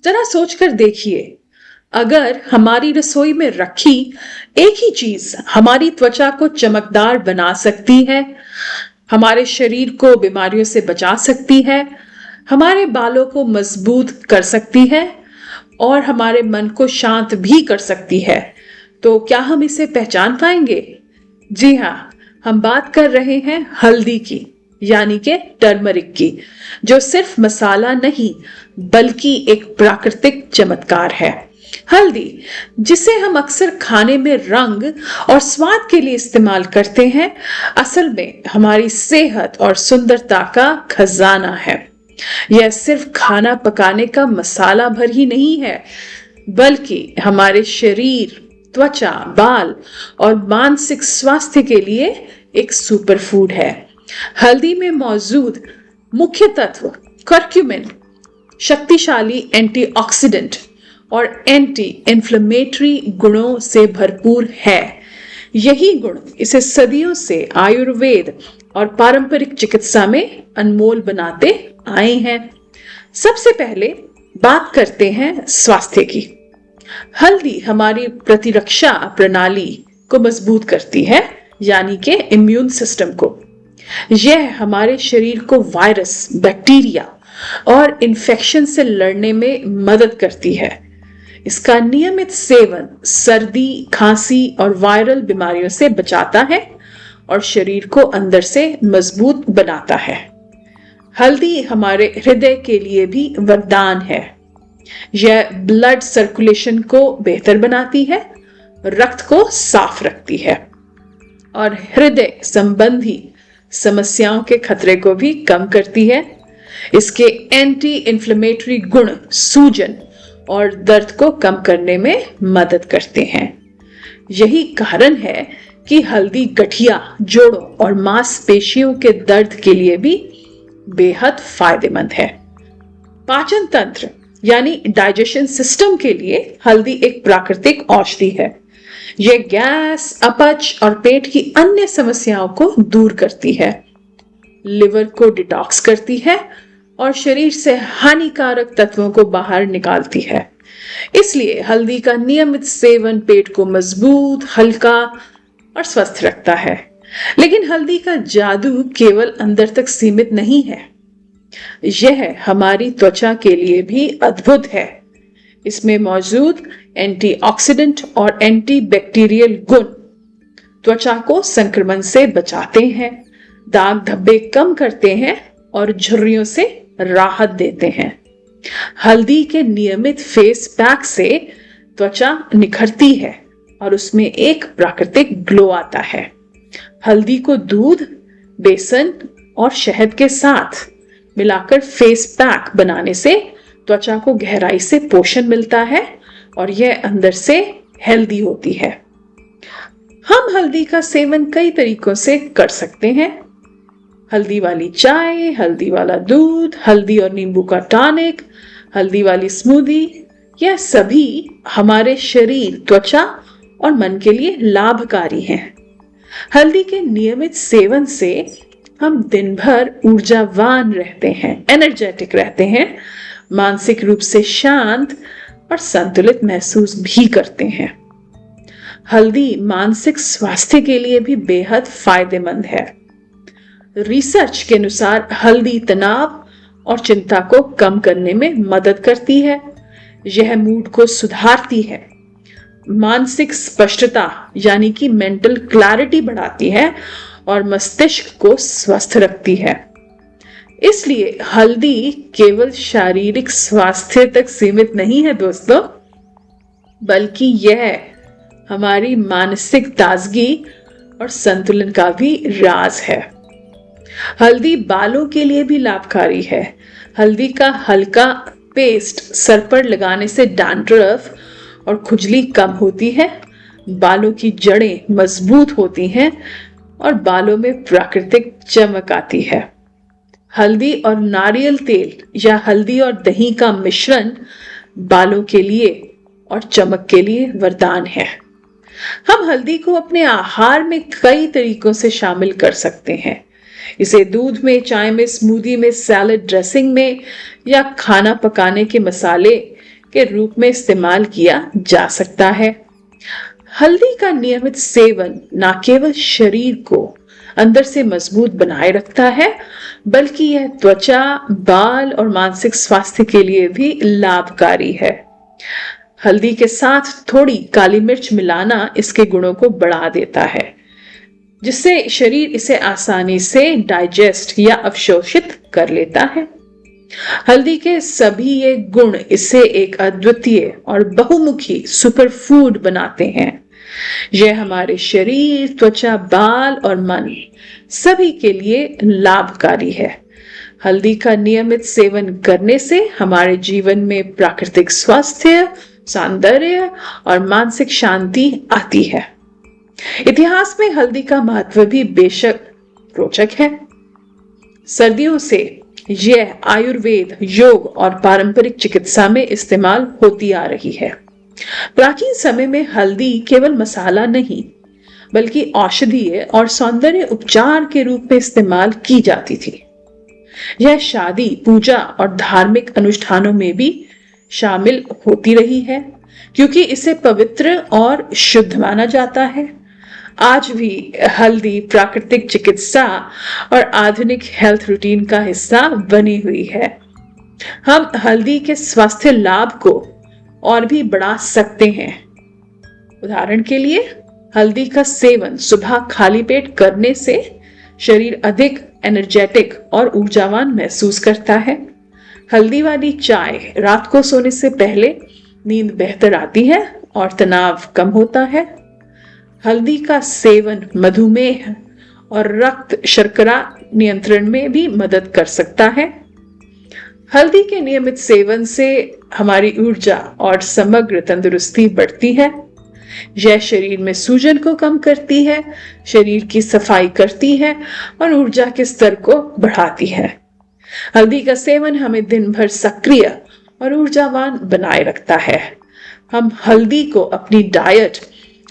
जरा सोचकर देखिए, अगर हमारी रसोई में रखी एक ही चीज हमारी त्वचा को चमकदार बना सकती है, हमारे शरीर को बीमारियों से बचा सकती है, हमारे बालों को मजबूत कर सकती है और हमारे मन को शांत भी कर सकती है, तो क्या हम इसे पहचान पाएंगे? जी हाँ, हम बात कर रहे हैं हल्दी की, यानी के टर्मरिक की, जो सिर्फ मसाला नहीं बल्कि एक प्राकृतिक चमत्कार है। हल्दी, जिसे हम अक्सर खाने में रंग और स्वाद के लिए इस्तेमाल करते हैं, असल में हमारी सेहत और सुंदरता का खजाना है। यह सिर्फ खाना पकाने का मसाला भर ही नहीं है, बल्कि हमारे शरीर, त्वचा, बाल और मानसिक स्वास्थ्य के लिए एक सुपर फूड है। हल्दी में मौजूद मुख्य तत्व कर्क्यूमिन शक्तिशाली एंटीऑक्सीडेंट और एंटी इन्फ्लेमेटरी गुणों से भरपूर है। यही गुण इसे सदियों से आयुर्वेद और पारंपरिक चिकित्सा में अनमोल बनाते आए हैं। सबसे पहले बात करते हैं स्वास्थ्य की। हल्दी हमारी प्रतिरक्षा प्रणाली को मजबूत करती है, यानी कि इम्यून सिस्टम को। यह हमारे शरीर को वायरस, बैक्टीरिया और इन्फेक्शन से लड़ने में मदद करती है। इसका नियमित सेवन सर्दी, खांसी और वायरल बीमारियों से बचाता है और शरीर को अंदर से मजबूत बनाता है। हल्दी हमारे हृदय के लिए भी वरदान है। यह ब्लड सर्कुलेशन को बेहतर बनाती है, रक्त को साफ रखती है और हृदय संबंधी समस्याओं के खतरे को भी कम करती है। इसके एंटी इन्फ्लेमेटरी गुण सूजन और दर्द को कम करने में मदद करते हैं। यही कारण है कि हल्दी गठिया, जोड़ों और मांसपेशियों के दर्द के लिए भी बेहद फायदेमंद है। पाचन तंत्र यानी डाइजेशन सिस्टम के लिए हल्दी एक प्राकृतिक औषधि है। यह गैस, अपच और पेट की अन्य समस्याओं को दूर करती है, लिवर को डिटॉक्स करती है और शरीर से हानिकारक तत्वों को बाहर निकालती है। इसलिए हल्दी का नियमित सेवन पेट को मजबूत, हल्का और स्वस्थ रखता है। लेकिन हल्दी का जादू केवल अंदर तक सीमित नहीं है, यह हमारी त्वचा के लिए भी अद्भुत है। इसमें मौजूद एंटीऑक्सीडेंट और एंटीबैक्टीरियल गुण त्वचा को संक्रमण से बचाते हैं, दाग धब्बे कम करते हैं और झुर्रियों से राहत देते हैं। हल्दी के नियमित फेस पैक से त्वचा निखरती है और उसमें एक प्राकृतिक ग्लो आता है। हल्दी को दूध, बेसन और शहद के साथ मिलाकर फेस पैक बनाने से त्वचा को गहराई से पोषण मिलता है और यह अंदर से हेल्दी होती है। हम हल्दी का सेवन कई तरीकों से कर सकते हैं। हल्दी वाली चाय, हल्दी वाला दूध, हल्दी और नींबू का टॉनिक, हल्दी वाली स्मूदी, यह सभी हमारे शरीर, त्वचा और मन के लिए लाभकारी हैं। हल्दी के नियमित सेवन से हम दिन भर ऊर्जावान रहते हैं, एनर्जेटिक रहते हैं, मानसिक रूप से शांत और संतुलित महसूस भी करते हैं। हल्दी मानसिक स्वास्थ्य के लिए भी बेहद फायदेमंद है। रिसर्च के अनुसार हल्दी तनाव और चिंता को कम करने में मदद करती है। यह मूड को सुधारती है, मानसिक स्पष्टता यानी कि मेंटल क्लैरिटी बढ़ाती है और मस्तिष्क को स्वस्थ रखती है। इसलिए हल्दी केवल शारीरिक स्वास्थ्य तक सीमित नहीं है दोस्तों, बल्कि यह हमारी मानसिक ताजगी और संतुलन का भी राज है। हल्दी बालों के लिए भी लाभकारी है। हल्दी का हल्का पेस्ट सर पर लगाने से डैंड्रफ और खुजली कम होती है, बालों की जड़ें मजबूत होती हैं और बालों में प्राकृतिक चमक आती है। हल्दी और नारियल तेल या हल्दी और दही का मिश्रण बालों के लिए और चमक के लिए वरदान है। हम हल्दी को अपने आहार में कई तरीकों से शामिल कर सकते हैं। इसे दूध में, चाय में, स्मूदी में, सैलेड ड्रेसिंग में या खाना पकाने के मसाले के रूप में इस्तेमाल किया जा सकता है। हल्दी का नियमित सेवन न केवल शरीर को अंदर से मजबूत बनाए रखता है, बल्कि यह त्वचा, बाल और मानसिक स्वास्थ्य के लिए भी लाभकारी है। हल्दी के साथ थोड़ी काली मिर्च मिलाना इसके गुणों को बढ़ा देता है, जिससे शरीर इसे आसानी से डाइजेस्ट या अवशोषित कर लेता है। हल्दी के सभी ये गुण इसे एक अद्वितीय और बहुमुखी सुपरफूड बनाते हैं। यह हमारे शरीर, त्वचा, बाल और मन सभी के लिए लाभकारी है। हल्दी का नियमित सेवन करने से हमारे जीवन में प्राकृतिक स्वास्थ्य, सौंदर्य और मानसिक शांति आती है। इतिहास में हल्दी का महत्व भी बेशक रोचक है। सदियों से यह आयुर्वेद, योग और पारंपरिक चिकित्सा में इस्तेमाल होती आ रही है। प्राचीन समय में हल्दी केवल मसाला नहीं, बल्कि औषधीय और सौंदर्य उपचार के रूप में इस्तेमाल की जाती थी। यह शादी, पूजा और धार्मिक अनुष्ठानों में भी शामिल होती रही है, क्योंकि इसे पवित्र और शुद्ध माना जाता है। आज भी हल्दी प्राकृतिक चिकित्सा और आधुनिक हेल्थ रूटीन का हिस्सा बनी हुई है। हम हल्दी के स्वास्थ्य लाभ को और भी बढ़ा सकते हैं। उदाहरण के लिए, हल्दी का सेवन सुबह खाली पेट करने से शरीर अधिक एनर्जेटिक और ऊर्जावान महसूस करता है। हल्दी वाली चाय रात को सोने से पहले नींद बेहतर आती है और तनाव कम होता है। हल्दी का सेवन मधुमेह और रक्त शर्करा नियंत्रण में भी मदद कर सकता है। हल्दी के नियमित सेवन से हमारी ऊर्जा और समग्र तंदुरुस्ती बढ़ती है। यह शरीर में सूजन को कम करती है, शरीर की सफाई करती है और ऊर्जा के स्तर को बढ़ाती है। हल्दी का सेवन हमें दिन भर सक्रिय और ऊर्जावान बनाए रखता है। हम हल्दी को अपनी डाइट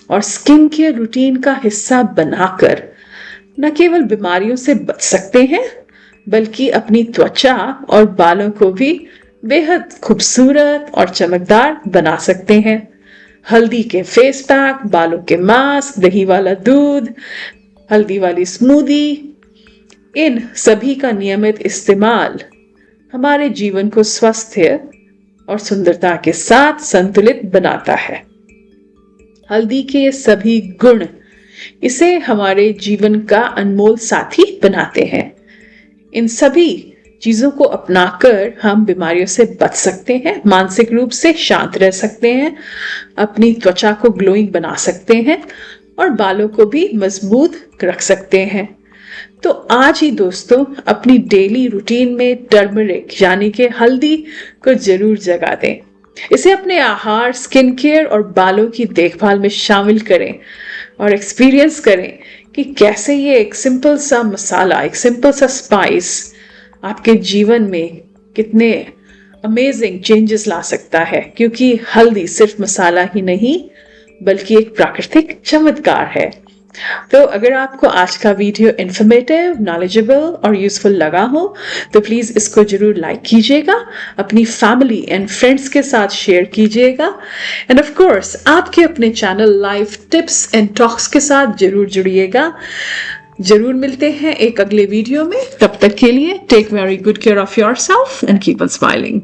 और स्किन केयर रूटीन का हिस्सा बनाकर न केवल बीमारियों से बच सकते हैं, बल्कि अपनी त्वचा और बालों को भी बेहद खूबसूरत और चमकदार बना सकते हैं। हल्दी के फेस पैक, बालों के मास्क, दही वाला दूध, हल्दी वाली स्मूदी, इन सभी का नियमित इस्तेमाल हमारे जीवन को स्वस्थ और सुंदरता के साथ संतुलित बनाता है। हल्दी के ये सभी गुण इसे हमारे जीवन का अनमोल साथी बनाते हैं। इन सभी चीजों को अपनाकर हम बीमारियों से बच सकते हैं, मानसिक रूप से शांत रह सकते हैं, अपनी त्वचा को ग्लोइंग बना सकते हैं और बालों को भी मजबूत रख सकते हैं। तो आज ही दोस्तों अपनी डेली रूटीन में टर्मरिक यानी कि हल्दी को जरूर जगा दें। इसे अपने आहार, स्किन केयर और बालों की देखभाल में शामिल करें और एक्सपीरियंस करें कि कैसे ये एक सिंपल सा मसाला, एक सिंपल सा स्पाइस आपके जीवन में कितने अमेजिंग चेंजेस ला सकता है। क्योंकि हल्दी सिर्फ मसाला ही नहीं, बल्कि एक प्राकृतिक चमत्कार है। तो अगर आपको आज का वीडियो इन्फॉर्मेटिव, नॉलेजेबल और यूजफुल लगा हो तो प्लीज इसको जरूर लाइक कीजिएगा, अपनी फैमिली एंड फ्रेंड्स के साथ शेयर कीजिएगा एंड ऑफ कोर्स आपके अपने channel life tips and talks के साथ जरूर जुड़िएगा। जरूर मिलते हैं एक अगले वीडियो में। तब तक के लिए take very good care of yourself and keep on smiling.